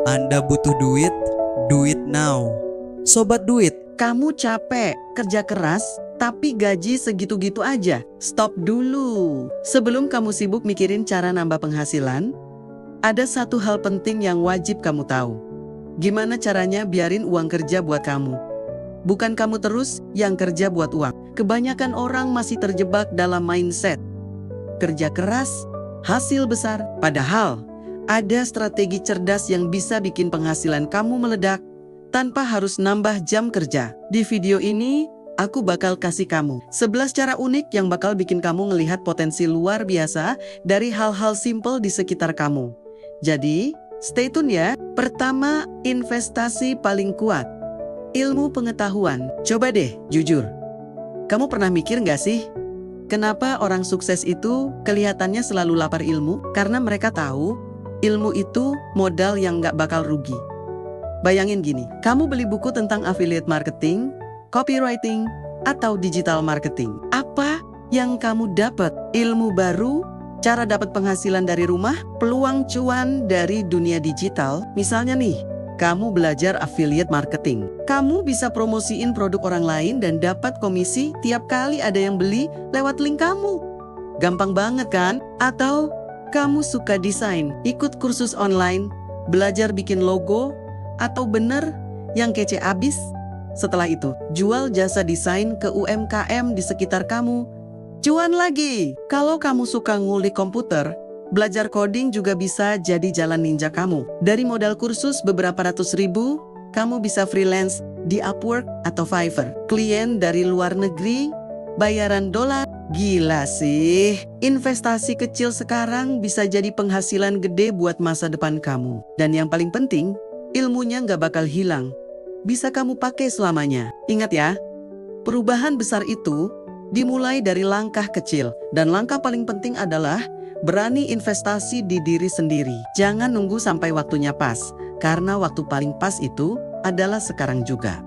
Anda butuh duit, duit now. Sobat duit, Kamu capek, kerja keras, tapi gaji segitu-gitu aja. Stop dulu. Sebelum kamu sibuk mikirin cara nambah penghasilan, ada satu hal penting yang wajib kamu tahu. Gimana caranya biarin uang kerja buat kamu? Bukan kamu terus yang kerja buat uang. Kebanyakan orang masih terjebak dalam mindset kerja keras, hasil besar. Padahal, ada strategi cerdas yang bisa bikin penghasilan kamu meledak tanpa harus nambah jam kerja. Di video ini, aku bakal kasih kamu 11 cara unik yang bakal bikin kamu ngelihat potensi luar biasa dari hal-hal simple di sekitar kamu. Jadi, stay tune ya. Pertama, investasi paling kuat. Ilmu pengetahuan. Coba deh, jujur. Kamu pernah mikir nggak sih? Kenapa orang sukses itu kelihatannya selalu lapar ilmu? Karena mereka tahu ilmu itu modal yang nggak bakal rugi. Bayangin gini, kamu beli buku tentang affiliate marketing, copywriting, atau digital marketing. Apa yang kamu dapat? Ilmu baru, cara dapat penghasilan dari rumah, peluang cuan dari dunia digital. Misalnya nih, kamu belajar affiliate marketing. Kamu bisa promosiin produk orang lain dan dapat komisi tiap kali ada yang beli lewat link kamu. Gampang banget kan? Atau kamu suka desain, ikut kursus online, belajar bikin logo, atau bener yang kece abis? Setelah itu, jual jasa desain ke UMKM di sekitar kamu. Cuan lagi! Kalau kamu suka ngulik komputer, belajar coding juga bisa jadi jalan ninja kamu. Dari modal kursus beberapa ratus ribu, kamu bisa freelance di Upwork atau Fiverr. Klien dari luar negeri, bayaran dolar. Gila sih, investasi kecil sekarang bisa jadi penghasilan gede buat masa depan kamu. Dan yang paling penting, ilmunya nggak bakal hilang. Bisa kamu pakai selamanya. Ingat ya, perubahan besar itu dimulai dari langkah kecil. Dan langkah paling penting adalah berani investasi di diri sendiri. Jangan nunggu sampai waktunya pas, karena waktu paling pas itu adalah sekarang juga.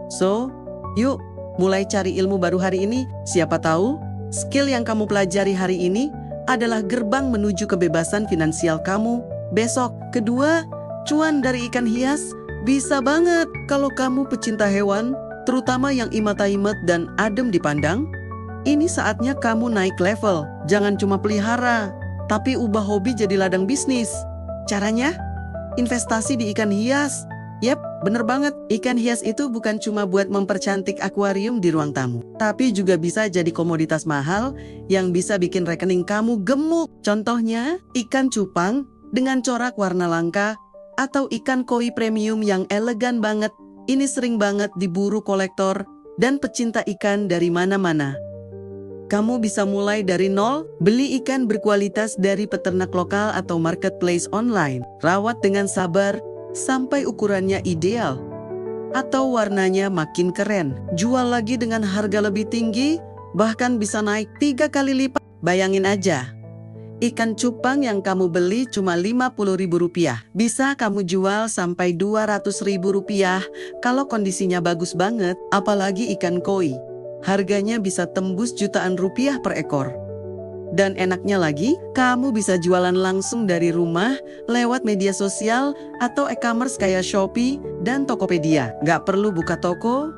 So, yuk mulai cari ilmu baru hari ini. Siapa tahu skill yang kamu pelajari hari ini adalah gerbang menuju kebebasan finansial kamu besok. Kedua, cuan dari ikan hias bisa banget kalau kamu pecinta hewan, terutama yang imata-imet dan adem dipandang. Ini saatnya kamu naik level. Jangan cuma pelihara, tapi ubah hobi jadi ladang bisnis. Caranya? Investasi di ikan hias. Yap, bener banget. Ikan hias itu bukan cuma buat mempercantik akuarium di ruang tamu, tapi juga bisa jadi komoditas mahal yang bisa bikin rekening kamu gemuk. Contohnya, ikan cupang dengan corak warna langka, atau ikan koi premium yang elegan banget. Ini sering banget diburu kolektor dan pecinta ikan dari mana-mana. Kamu bisa mulai dari nol, beli ikan berkualitas dari peternak lokal atau marketplace online. Rawat dengan sabar sampai ukurannya ideal atau warnanya makin keren. Jual lagi dengan harga lebih tinggi, bahkan bisa naik 3 kali lipat. Bayangin aja, ikan cupang yang kamu beli cuma Rp50.000, bisa kamu jual sampai Rp200.000 kalau kondisinya bagus banget. Apalagi ikan koi, harganya bisa tembus jutaan rupiah per ekor. Dan enaknya lagi, kamu bisa jualan langsung dari rumah lewat media sosial atau e-commerce kayak Shopee dan Tokopedia. Nggak perlu buka toko,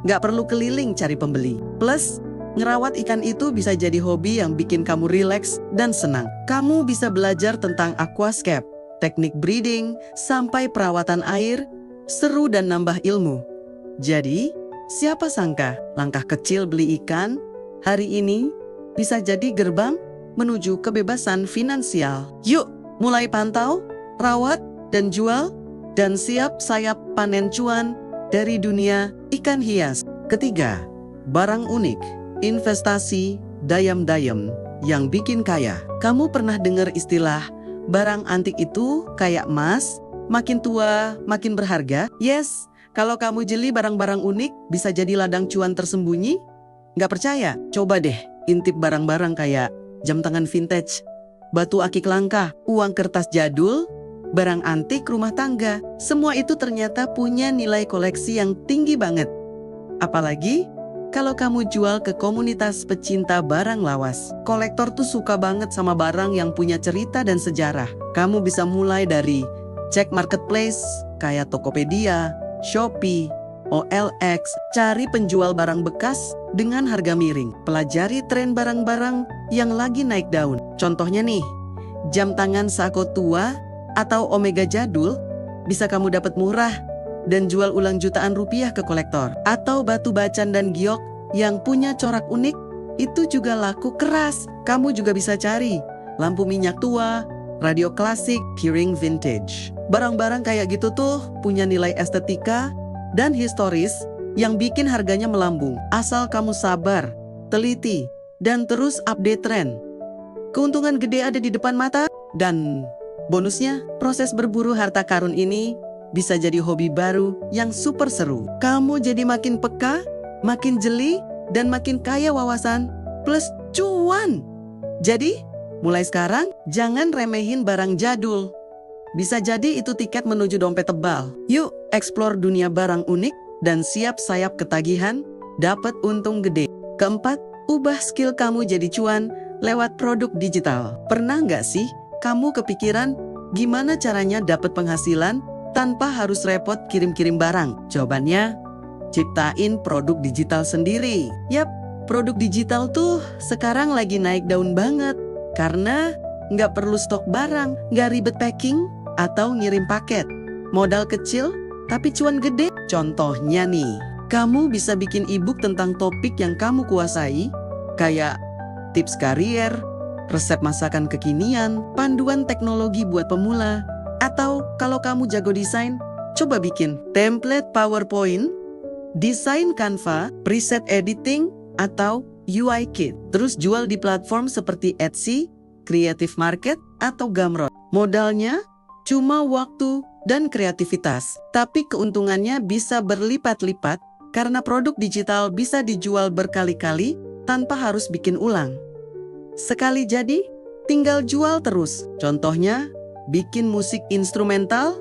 nggak perlu keliling cari pembeli. Plus, ngerawat ikan itu bisa jadi hobi yang bikin kamu rileks dan senang. Kamu bisa belajar tentang aquascape, teknik breeding, sampai perawatan air, seru dan nambah ilmu. Jadi, siapa sangka langkah kecil beli ikan hari ini bisa jadi gerbang menuju kebebasan finansial. Yuk, mulai pantau, rawat, dan jual, dan siap sayap panen cuan dari dunia ikan hias. Ketiga, barang unik. Investasi dayam-dayam yang bikin kaya. Kamu pernah dengar istilah barang antik itu kayak emas, makin tua makin berharga? Yes, kalau kamu jeli barang-barang unik bisa jadi ladang cuan tersembunyi. Nggak percaya? Coba deh intip barang-barang kayak jam tangan vintage, batu akik langka, uang kertas jadul, barang antik rumah tangga. Semua itu ternyata punya nilai koleksi yang tinggi banget. Apalagi kalau kamu jual ke komunitas pecinta barang lawas. Kolektor tuh suka banget sama barang yang punya cerita dan sejarah. Kamu bisa mulai dari Cek marketplace kayak Tokopedia, Shopee, OLX, cari penjual barang bekas dengan harga miring. Pelajari tren barang-barang yang lagi naik daun. Contohnya nih, jam tangan Seiko tua atau Omega jadul bisa kamu dapat murah dan jual ulang jutaan rupiah ke kolektor. Atau batu bacan dan giok yang punya corak unik itu juga laku keras. Kamu juga bisa cari lampu minyak tua, radio klasik, piring vintage. Barang-barang kayak gitu tuh punya nilai estetika dan historis yang bikin harganya melambung. Asal kamu sabar, teliti, dan terus update tren. Keuntungan gede ada di depan mata. Dan bonusnya, proses berburu harta karun ini bisa jadi hobi baru yang super seru. Kamu jadi makin peka, makin jeli, dan makin kaya wawasan plus cuan. Jadi, mulai sekarang jangan remehin barang jadul. Bisa jadi itu tiket menuju dompet tebal. Yuk, explore dunia barang unik dan siap sayap ketagihan, dapat untung gede. Keempat, ubah skill kamu jadi cuan lewat produk digital. Pernah nggak sih kamu kepikiran gimana caranya dapat penghasilan tanpa harus repot kirim-kirim barang? Jawabannya, ciptain produk digital sendiri. Yap, produk digital tuh sekarang lagi naik daun banget. Karena nggak perlu stok barang, nggak ribet packing atau ngirim paket. Modal kecil, tapi cuan gede. Contohnya nih, kamu bisa bikin e-book tentang topik yang kamu kuasai, kayak tips karier, resep masakan kekinian, panduan teknologi buat pemula, atau kalau kamu jago desain, coba bikin template PowerPoint, desain Canva, preset editing, atau UI kit. Terus jual di platform seperti Etsy, Creative Market, atau Gumroad. Modalnya cuma waktu dan kreativitas, tapi keuntungannya bisa berlipat-lipat karena produk digital bisa dijual berkali-kali tanpa harus bikin ulang. Sekali jadi, tinggal jual terus. Contohnya, bikin musik instrumental,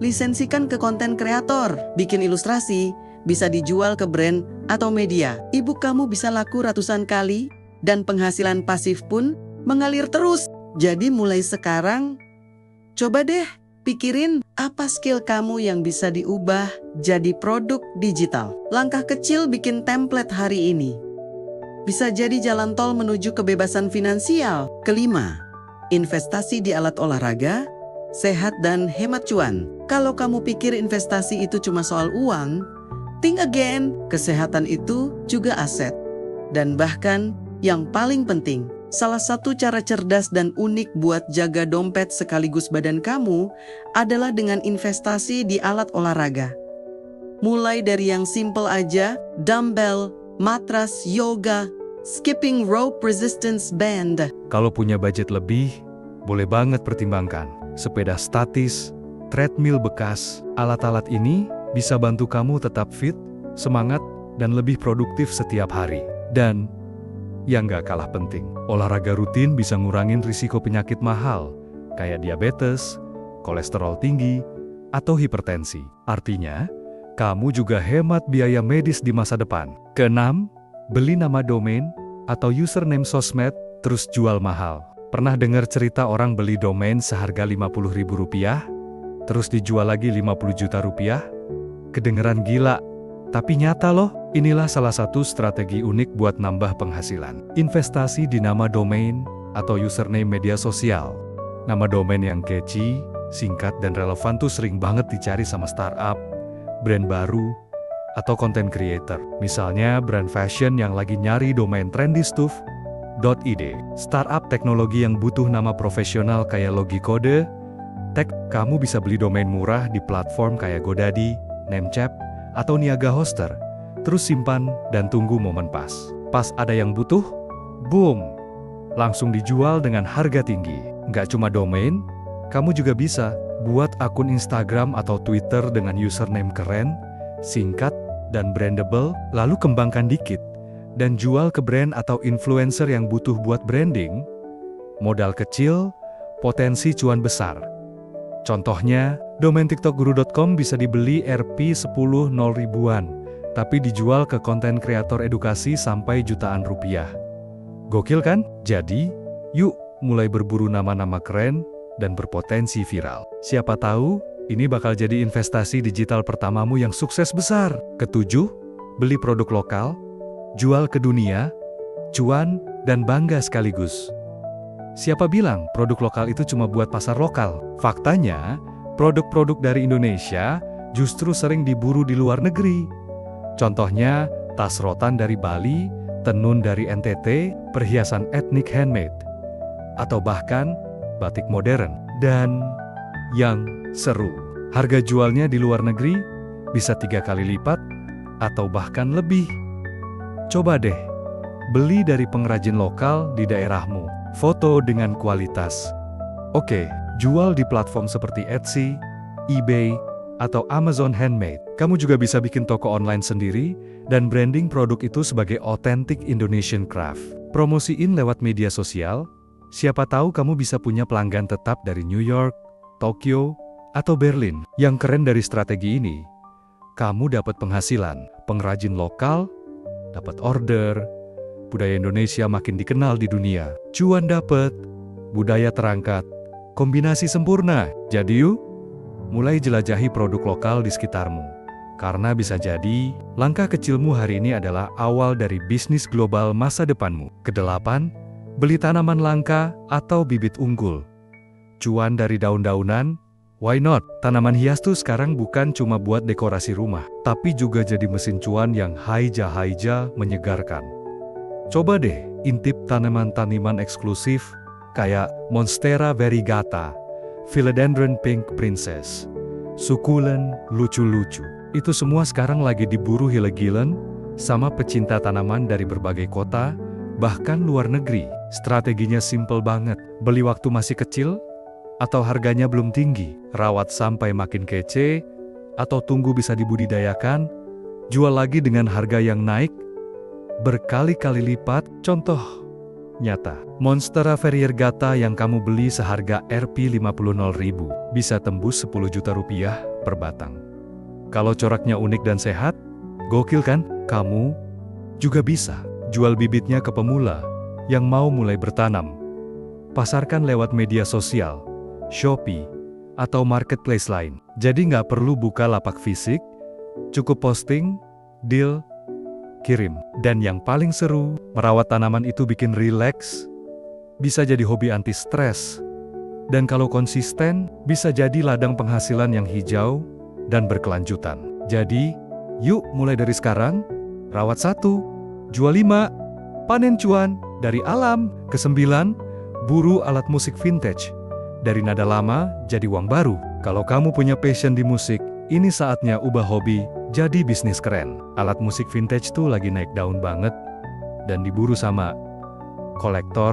lisensikan ke konten kreator, bikin ilustrasi, bisa dijual ke brand atau media. E-book kamu bisa laku ratusan kali dan penghasilan pasif pun mengalir terus. Jadi mulai sekarang, coba deh pikirin apa skill kamu yang bisa diubah jadi produk digital. Langkah kecil bikin template hari ini bisa jadi jalan tol menuju kebebasan finansial. Kelima, investasi di alat olahraga, sehat dan hemat cuan. Kalau kamu pikir investasi itu cuma soal uang, think again, kesehatan itu juga aset. Dan bahkan yang paling penting, salah satu cara cerdas dan unik buat jaga dompet sekaligus badan kamu adalah dengan investasi di alat olahraga. Mulai dari yang simple aja, dumbbell, matras, yoga, skipping rope resistance band. Kalau punya budget lebih, boleh banget pertimbangkan sepeda statis, treadmill bekas. Alat-alat ini bisa bantu kamu tetap fit, semangat, dan lebih produktif setiap hari. Dan yang gak kalah penting, olahraga rutin bisa ngurangin risiko penyakit mahal, kayak diabetes, kolesterol tinggi, atau hipertensi. Artinya, kamu juga hemat biaya medis di masa depan. Keenam, beli nama domain atau username sosmed, terus jual mahal. Pernah dengar cerita orang beli domain seharga Rp50.000, terus dijual lagi Rp50 juta? Kedengeran gila, tapi nyata loh. Inilah salah satu strategi unik buat nambah penghasilan. Investasi di nama domain atau username media sosial. Nama domain yang catchy, singkat, dan relevan tuh sering banget dicari sama startup, brand baru, atau content creator. Misalnya brand fashion yang lagi nyari domain trendystuff.id. Startup teknologi yang butuh nama profesional kayak Logicode, Tech. Kamu bisa beli domain murah di platform kayak GoDaddy, Namecheap, atau Niaga Hoster. Terus simpan dan tunggu momen pas. Pas ada yang butuh, boom! Langsung dijual dengan harga tinggi. Nggak cuma domain, kamu juga bisa buat akun Instagram atau Twitter dengan username keren, singkat, dan brandable, lalu kembangkan dikit, dan jual ke brand atau influencer yang butuh buat branding. Modal kecil, potensi cuan besar. Contohnya, domain tiktokguru.com bisa dibeli Rp10.000 ribuan, tapi dijual ke konten kreator edukasi sampai jutaan rupiah. Gokil kan? Jadi, yuk mulai berburu nama-nama keren, dan berpotensi viral. Siapa tahu, ini bakal jadi investasi digital pertamamu yang sukses besar. Ketujuh, beli produk lokal, jual ke dunia, cuan, dan bangga sekaligus. Siapa bilang produk lokal itu cuma buat pasar lokal? Faktanya, produk-produk dari Indonesia justru sering diburu di luar negeri. Contohnya, tas rotan dari Bali, tenun dari NTT, perhiasan etnik handmade, atau bahkan batik modern. Dan yang seru, harga jualnya di luar negeri bisa 3 kali lipat atau bahkan lebih. Coba deh, beli dari pengrajin lokal di daerahmu, foto dengan kualitas. Oke, jual di platform seperti Etsy, eBay, atau Amazon Handmade. Kamu juga bisa bikin toko online sendiri dan branding produk itu sebagai authentic Indonesian craft. Promosiin lewat media sosial, siapa tahu kamu bisa punya pelanggan tetap dari New York, Tokyo, atau Berlin. Yang keren dari strategi ini, kamu dapat penghasilan, pengrajin lokal dapat order, budaya Indonesia makin dikenal di dunia, cuan dapat, budaya terangkat, kombinasi sempurna. Jadi yuk, mulai jelajahi produk lokal di sekitarmu. Karena bisa jadi, langkah kecilmu hari ini adalah awal dari bisnis global masa depanmu. Kedelapan, beli tanaman langka atau bibit unggul. Cuan dari daun-daunan, why not? Tanaman hias tuh sekarang bukan cuma buat dekorasi rumah, tapi juga jadi mesin cuan yang haija-haija menyegarkan. Coba deh, intip tanaman-tanaman eksklusif kayak Monstera variegata, Philodendron Pink Princess, sukulen, lucu-lucu. Itu semua sekarang lagi diburu gila-gilan sama pecinta tanaman dari berbagai kota, bahkan luar negeri. Strateginya simple banget. Beli waktu masih kecil, atau harganya belum tinggi. Rawat sampai makin kece, atau tunggu bisa dibudidayakan. Jual lagi dengan harga yang naik berkali-kali lipat. Contoh nyata, Monstera variegata yang kamu beli seharga Rp50.000 bisa tembus 10 juta rupiah per batang. Kalau coraknya unik dan sehat, gokil kan? Kamu juga bisa jual bibitnya ke pemula yang mau mulai bertanam. Pasarkan lewat media sosial, Shopee, atau marketplace lain. Jadi nggak perlu buka lapak fisik, cukup posting, deal, kirim. Dan yang paling seru, merawat tanaman itu bikin rileks, bisa jadi hobi anti stres, dan kalau konsisten, bisa jadi ladang penghasilan yang hijau dan berkelanjutan. Jadi, yuk mulai dari sekarang, rawat 1, jual 5, panen cuan dari alam. Ke-9, buru alat musik vintage, dari nada lama jadi uang baru. Kalau kamu punya passion di musik, ini saatnya ubah hobi jadi bisnis keren. Alat musik vintage tuh lagi naik daun banget dan diburu sama kolektor,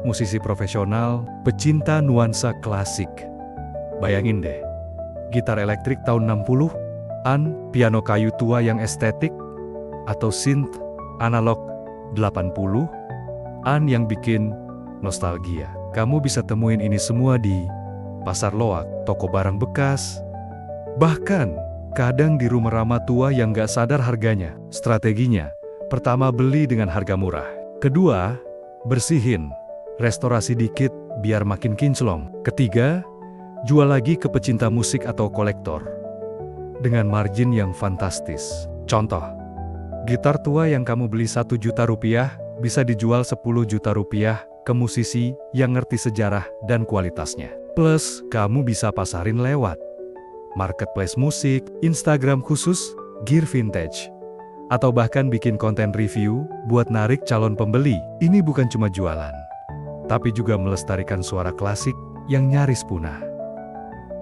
musisi profesional, pecinta nuansa klasik. Bayangin deh, gitar elektrik tahun 60-an, piano kayu tua yang estetik, atau synth analog 80-an yang bikin nostalgia. Kamu bisa temuin ini semua di pasar loak, toko barang bekas, bahkan kadang di rumah ramah tua yang gak sadar harganya. Strateginya, pertama beli dengan harga murah. Kedua, bersihin, restorasi dikit biar makin kinclong. Ketiga, jual lagi ke pecinta musik atau kolektor dengan margin yang fantastis. Contoh, gitar tua yang kamu beli 1 juta rupiah bisa dijual 10 juta rupiah ke musisi yang ngerti sejarah dan kualitasnya. Plus, kamu bisa pasarin lewat marketplace musik, Instagram khusus, gear vintage, atau bahkan bikin konten review buat narik calon pembeli. Ini bukan cuma jualan, tapi juga melestarikan suara klasik yang nyaris punah.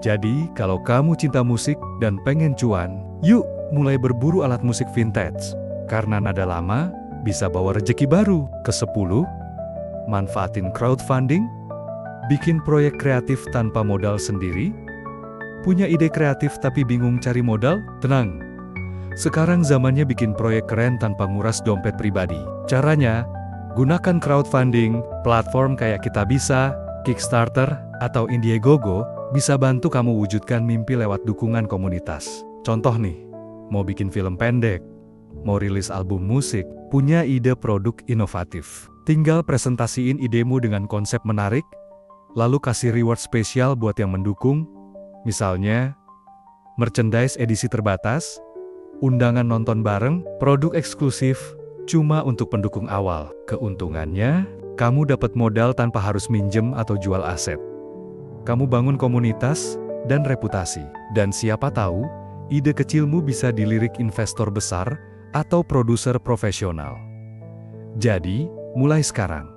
Jadi, kalau kamu cinta musik dan pengen cuan, yuk mulai berburu alat musik vintage. Karena nada lama bisa bawa rejeki baru. Ke-10, manfaatin crowdfunding, bikin proyek kreatif tanpa modal sendiri. Punya ide kreatif tapi bingung cari modal? Tenang, sekarang zamannya bikin proyek keren tanpa nguras dompet pribadi. Caranya, gunakan crowdfunding, platform kayak Kitabisa, Kickstarter, atau Indiegogo, bisa bantu kamu wujudkan mimpi lewat dukungan komunitas. Contoh nih, mau bikin film pendek, mau rilis album musik, punya ide produk inovatif. Tinggal presentasiin idemu dengan konsep menarik, lalu kasih reward spesial buat yang mendukung, misalnya merchandise edisi terbatas, undangan nonton bareng, produk eksklusif, cuma untuk pendukung awal. Keuntungannya, kamu dapat modal tanpa harus minjem atau jual aset. Kamu bangun komunitas dan reputasi. Dan siapa tahu, ide kecilmu bisa dilirik investor besar atau produser profesional. Jadi, mulai sekarang,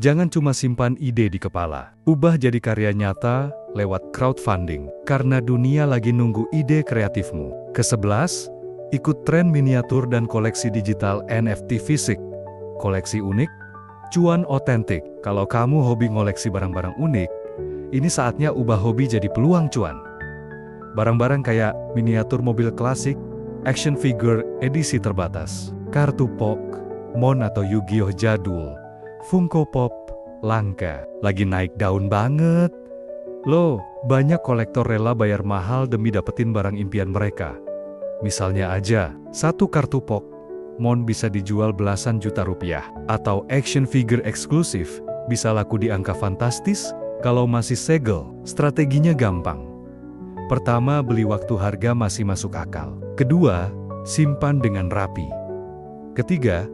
jangan cuma simpan ide di kepala. Ubah jadi karya nyata lewat crowdfunding. Karena dunia lagi nunggu ide kreatifmu. Ke-11, ikut tren miniatur dan koleksi digital NFT fisik. Koleksi unik, cuan otentik. Kalau kamu hobi ngoleksi barang-barang unik, ini saatnya ubah hobi jadi peluang cuan. Barang-barang kayak miniatur mobil klasik, action figure edisi terbatas, kartu Pok, Mon atau Yu-Gi-Oh jadul, Funko Pop, langka, lagi naik daun banget. Loh, banyak kolektor rela bayar mahal demi dapetin barang impian mereka. Misalnya aja, satu kartu Pok, Mon bisa dijual belasan juta rupiah. Atau action figure eksklusif, bisa laku di angka fantastis kalau masih segel. Strateginya gampang. Pertama, beli waktu harga masih masuk akal. Kedua, simpan dengan rapi. Ketiga,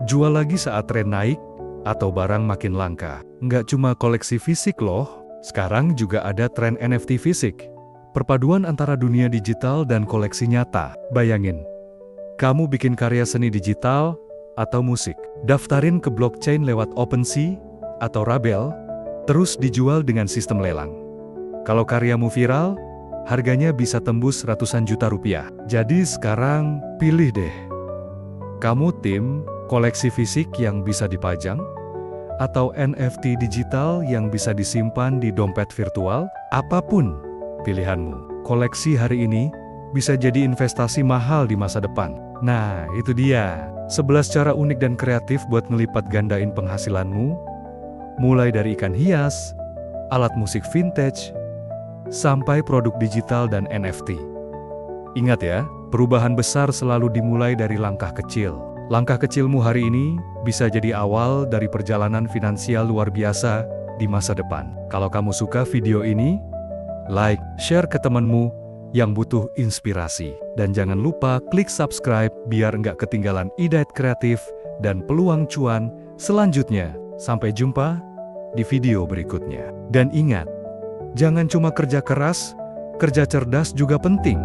jual lagi saat tren naik atau barang makin langka. Nggak cuma koleksi fisik loh, sekarang juga ada tren NFT fisik. Perpaduan antara dunia digital dan koleksi nyata. Bayangin, kamu bikin karya seni digital atau musik, daftarin ke blockchain lewat OpenSea atau Rabel, terus dijual dengan sistem lelang. Kalau karyamu viral, harganya bisa tembus ratusan juta rupiah. Jadi sekarang, pilih deh. Kamu tim koleksi fisik yang bisa dipajang, atau NFT digital yang bisa disimpan di dompet virtual? Apapun pilihanmu, koleksi hari ini bisa jadi investasi mahal di masa depan. Nah, itu dia 11 cara unik dan kreatif buat ngelipat gandain penghasilanmu, mulai dari ikan hias, alat musik vintage, sampai produk digital dan NFT. Ingat ya, perubahan besar selalu dimulai dari langkah kecil. Langkah kecilmu hari ini bisa jadi awal dari perjalanan finansial luar biasa di masa depan. Kalau kamu suka video ini, like, share ke temanmu yang butuh inspirasi. Dan jangan lupa klik subscribe biar nggak ketinggalan ide kreatif dan peluang cuan selanjutnya. Sampai jumpa di video berikutnya. Dan ingat, jangan cuma kerja keras, kerja cerdas juga penting.